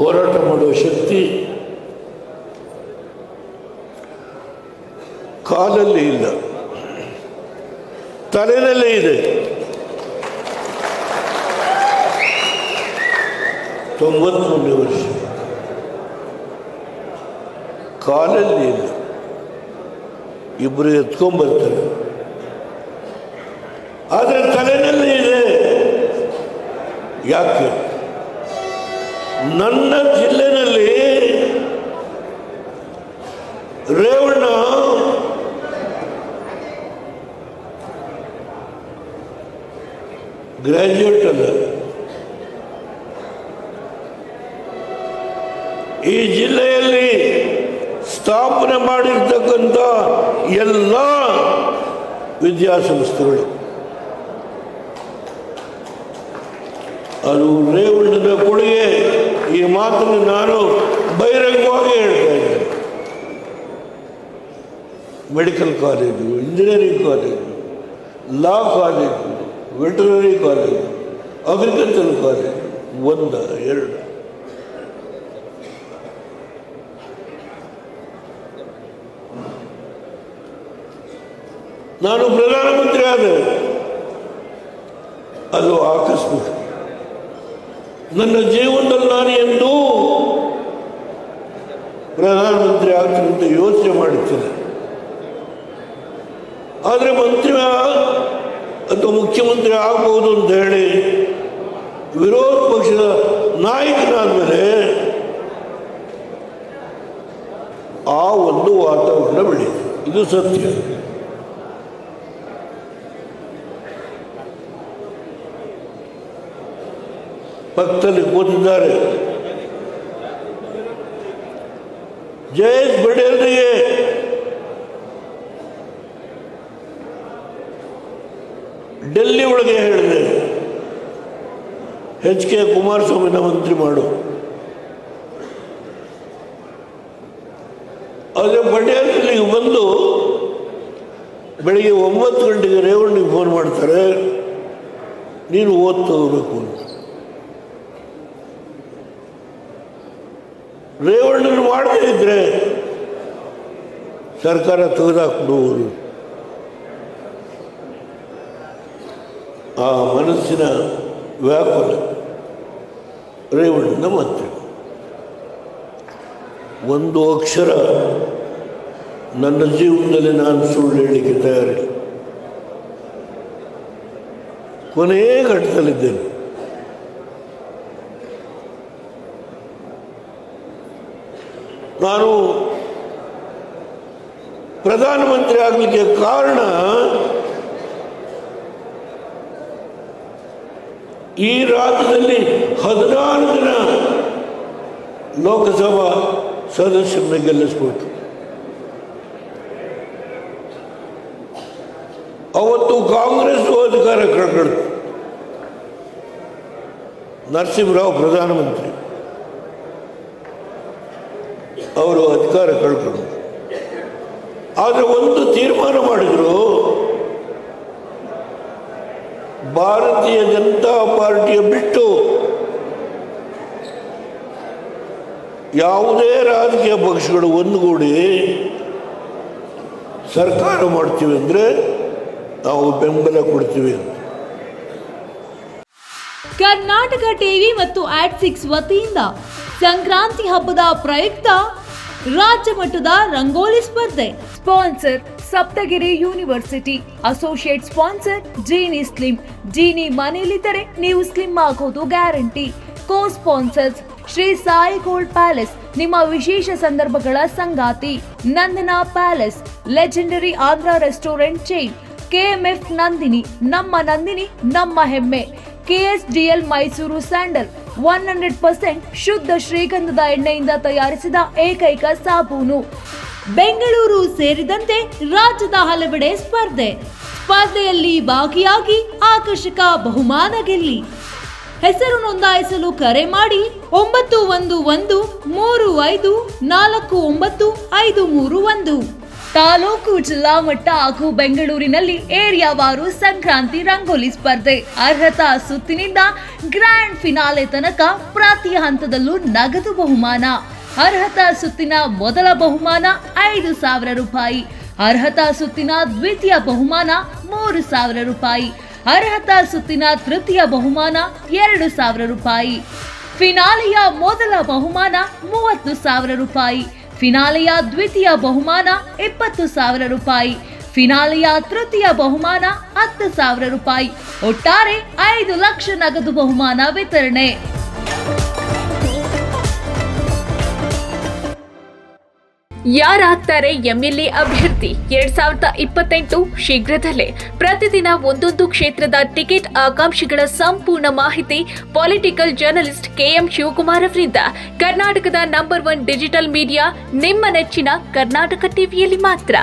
ಹೋರಾಟ ಮಾಡುವ ಶಕ್ತಿ ಕಾಲಲ್ಲಿ ಇಲ್ಲ, ತಲೆಯಲ್ಲೇ ಇದೆ. 93 ವರ್ಷ ಕಾಲಲ್ಲಿ ಇಲ್ಲ. ಇಬ್ಬರು ಎತ್ಕೊಂಡ್ಬರ್ತಾರೆ, ಆದರೆ ತಲೆಯಲ್ಲಿ ಇದೆ. ಯಾಕೆ? ನನ್ನ ಜಿಲ್ಲೆಯಲ್ಲಿ ರೇವಣ್ಣ ಗ್ರಾಜ್ಯುಯೇಟ್ ಅಲ್ಲ, ಈ ಜಿಲ್ಲೆಯಲ್ಲಿ ಸ್ಥಾಪನೆ ಮಾಡಿರ್ತಕ್ಕಂಥ ಎಲ್ಲ ವಿದ್ಯಾಸಂಸ್ಥೆಗಳು ಅದು ರೇವಣ್ಣನ ಕೊಡುಗೆ. ಈ ಮಾತನ್ನು ನಾನು ಬಹಿರಂಗವಾಗಿ ಹೇಳ್ತಾ ಇದ್ದೇನೆ. Medical college, engineering college, law college, veterinary college, agriculture college, 1, 2. ನಾನು ಪ್ರಧಾನಮಂತ್ರಿ ಆದೆ, ಅದು ಆಕಸ್ಮಿಕ. ನನ್ನ ಜೀವನದಲ್ಲಿ ನಾನು ಎಂದು ಪ್ರಧಾನಮಂತ್ರಿ ಆಗ್ತೀನಿ ಅಂತ ಯೋಚನೆ ಮಾಡುತ್ತೇನೆ. ಆದರೆ ಮಂತ್ರಿ ಅಥವಾ ಮುಖ್ಯಮಂತ್ರಿ ಆಗ್ಬೋದು ಅಂತ ಹೇಳಿ ವಿರೋಧ ಪಕ್ಷದ ನಾಯಕನಾದ ಮೇಲೆ ಆ ಒಂದು ವಾತಾವರಣ ಬೆಳೀತು. ಇದು ಸತ್ಯ. ಪಕ್ಕದಲ್ಲಿ ಕೂತಿದ್ದಾರೆ ಜಯೇಶ್ ಬಡೇಲ್ರಿಗೆ ಡೆಲ್ಲಿ ಒಳಗೆ ಹೇಳಿದೆ, HK ಕುಮಾರಸ್ವಾಮಿನ ಮಂತ್ರಿ ಮಾಡು. ಆದರೆ ಬಡೇಲ್ ಇಲ್ಲಿಗೆ ಬಂದು ಬೆಳಿಗ್ಗೆ 9 ಗಂಟೆಗೆ ರೇವಣ್ಣಿಗೆ ಫೋನ್ ಮಾಡ್ತಾರೆ, ನೀನು ಓದ್ತಾ ಹೋಗ್ಬೇಕು ಅಂತ. ರೇವಣ್ಣನ ಮಾಡದೇ ಇದ್ರೆ ಸರ್ಕಾರ ತೆಗೆದಾಕ್ಬಿಡುವರು. ಆ ಮನಸ್ಸಿನ ವ್ಯಾಕುಲ ರೇವಣ್ಣನ ಮಂತ್ರಿ. ಒಂದು ಅಕ್ಷರ ನನ್ನ ಜೀವನದಲ್ಲಿ ನಾನು ಸುಳ್ಳು ಹೇಳಲಿಕ್ಕೆ ತಯಾರಿಲ್ಲ. ಕೊನೆಯ ಘಟ್ಟದಲ್ಲಿದ್ದೇನೆ. ನಾನು ಪ್ರಧಾನಮಂತ್ರಿ ಆಗಲಿಕ್ಕೆ ಕಾರಣ ಈ ರಾಜ್ಯದಲ್ಲಿ 16 ಜನ ಲೋಕಸಭಾ ಸದಸ್ಯರನ್ನ ಗೆಲ್ಲಿಸ್ಬೇಕು. ಅವತ್ತು ಕಾಂಗ್ರೆಸ್ ಅಧಿಕಾರ ಕಳ್ಕೊಳ್ತು. ನರಸಿಂಹರಾವ್ ಪ್ರಧಾನಮಂತ್ರಿ, ಅವರು ಅಧಿಕಾರ ಕಳ್ಕೊಂಡು. ಆದರೆ ಒಂದು ತೀರ್ಮಾನ ಮಾಡಿದ್ರು, ಭಾರತೀಯ ಜನತಾ ಪಾರ್ಟಿಯ ಬಿಟ್ಟು ಯಾವುದೇ ರಾಜಕೀಯ ಪಕ್ಷಗಳು ಒಂದುಗೂಡಿ ಸರ್ಕಾರ ಮಾಡ್ತೀವಿ ಅಂದರೆ ನಾವು ಬೆಂಬಲ ಕೊಡ್ತೀವಿ ಅಂತ. ಕರ್ನಾಟಕ ಟಿವಿ ಮತ್ತು ಆಡ್6 ವತಿಯಿಂದ ಸಂಕ್ರಾಂತಿ ಹಬ್ಬದ ಪ್ರಯುಕ್ತ ರಾಜ್ಯ ಮಟ್ಟದ ರಂಗೋಲಿ ಸ್ಪರ್ಧೆ. Sponsor Saptagiri university. Associate sponsor Jeeni slim. Jeeni ಮನೆಯಲ್ಲಿದ್ದರೆ ನೀವು ಸ್ಲಿಮ್ ಆಗೋದು guarantee. Co sponsors Shri Sai gold palace, ನಿಮ್ಮ ವಿಶೇಷ ಸಂದರ್ಭಗಳ ಸಂಗಾತಿ. Nandana palace, legendary Andhra restaurant chain. KMF Nandini, ನಮ್ಮ ನಂದಿನಿ ನಮ್ಮ ಹೆಮ್ಮೆ. KSDL ಮೈಸೂರು ಸ್ಯಾಂಡಲ್, 100% ಶುದ್ಧ ಶ್ರೀಗಂಧದ ಎಣ್ಣೆಯಿಂದ ತಯಾರಿಸಿದ ಏಕೈಕ ಸಾಬೂನು. ಬೆಂಗಳೂರು ಸೇರಿದಂತೆ ರಾಜ್ಯದ ಹಲವೆಡೆ ಸ್ಪರ್ಧೆಯಲ್ಲಿ ಭಾಗಿಯಾಗಿ ಆಕರ್ಷಕ ಬಹುಮಾನ ಗೆಲ್ಲಿ. ಹೆಸರು ನೋಂದಾಯಿಸಲು ಕರೆ ಮಾಡಿ 911-3549-531. ತಾಲೂಕು, ಜಿಲ್ಲಾ ಮಟ್ಟ ಹಾಗೂ ಬೆಂಗಳೂರಿನಲ್ಲಿ ಏರಿಯಾವಾರು ಸಂಕ್ರಾಂತಿ ರಂಗೋಲಿ ಸ್ಪರ್ಧೆ. ಅರ್ಹತಾ ಸುತ್ತಿನಿಂದ ಗ್ರ್ಯಾಂಡ್ ಫಿನಾಲೆ ತನಕ ಪ್ರತಿ ಹಂತದಲ್ಲೂ ನಗದು ಬಹುಮಾನ. ಅರ್ಹತಾ ಸುತ್ತಿನ ಮೊದಲ ಬಹುಮಾನ 5,000 ರೂಪಾಯಿ. ಅರ್ಹತಾ ಸುತ್ತಿನ ದ್ವಿತೀಯ ಬಹುಮಾನ 3,000 ರೂಪಾಯಿ. ಅರ್ಹತಾ ಸುತ್ತಿನ ತೃತೀಯ ಬಹುಮಾನ 2,000 ರೂಪಾಯಿ. ಫಿನಾಲೆಯ ಮೊದಲ ಬಹುಮಾನ 30,000 ರೂಪಾಯಿ. ಫಿನಾಲೆಯ ದ್ವಿತೀಯ ಬಹುಮಾನ 20,000 ರೂಪಾಯಿ. ಫಿನಾಲೆಯ ತೃತೀಯ ಬಹುಮಾನ 10,000 ರೂಪಾಯಿ. ಒಟ್ಟಾರೆ 5 ಲಕ್ಷ ನಗದು ಬಹುಮಾನ ವಿತರಣೆ. ಯಾರಾಗ್ತಾರೆ ಎಂಎಲ್ಎ ಅಭ್ಯರ್ಥಿ 2028 ಶೀಘ್ರದಲ್ಲೇ. ಪ್ರತಿದಿನ ಒಂದೊಂದು ಕ್ಷೇತ್ರದ ಟಿಕೆಟ್ ಆಕಾಂಕ್ಷಿಗಳ ಸಂಪೂರ್ಣ ಮಾಹಿತಿ ಪೊಲಿಟಿಕಲ್ ಜರ್ನಲಿಸ್ಟ್ ಕೆಎಂ ಶಿವಕುಮಾರ್ ಅವರಿಂದ. ಕರ್ನಾಟಕದ ನಂಬರ್ 1 ಡಿಜಿಟಲ್ ಮೀಡಿಯಾ ನಿಮ್ಮ ನೆಚ್ಚಿನ ಕರ್ನಾಟಕ ಟಿವಿಯಲ್ಲಿ ಮಾತ್ರ.